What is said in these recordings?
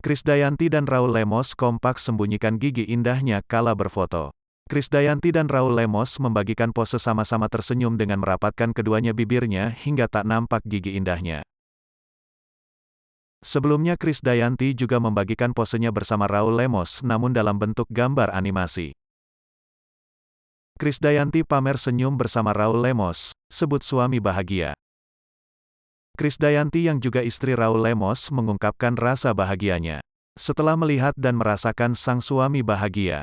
Krisdayanti dan Raul Lemos kompak sembunyikan gigi indahnya kala berfoto. Krisdayanti dan Raul Lemos membagikan pose sama-sama tersenyum dengan merapatkan keduanya bibirnya hingga tak nampak gigi indahnya. Sebelumnya Krisdayanti juga membagikan posenya bersama Raul Lemos namun dalam bentuk gambar animasi. Krisdayanti pamer senyum bersama Raul Lemos, sebut suami bahagia. Krisdayanti yang juga istri Raul Lemos mengungkapkan rasa bahagianya setelah melihat dan merasakan sang suami bahagia.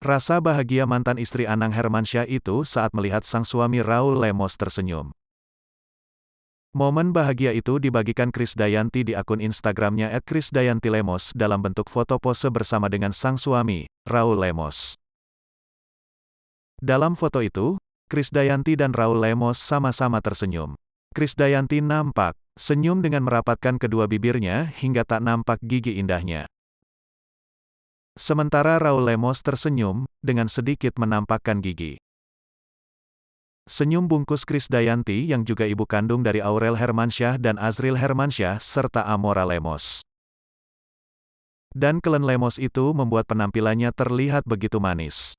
Rasa bahagia mantan istri Anang Hermansyah itu saat melihat sang suami Raul Lemos tersenyum. Momen bahagia itu dibagikan Krisdayanti di akun Instagramnya @krisdayantilemos dalam bentuk foto pose bersama dengan sang suami, Raul Lemos. Dalam foto itu, Krisdayanti dan Raul Lemos sama-sama tersenyum. Krisdayanti nampak senyum dengan merapatkan kedua bibirnya hingga tak nampak gigi indahnya. Sementara Raul Lemos tersenyum dengan sedikit menampakkan gigi. Senyum bungkus Krisdayanti yang juga ibu kandung dari Aurel Hermansyah dan Azril Hermansyah serta Amora Lemos. Dan Kelen Lemos itu membuat penampilannya terlihat begitu manis.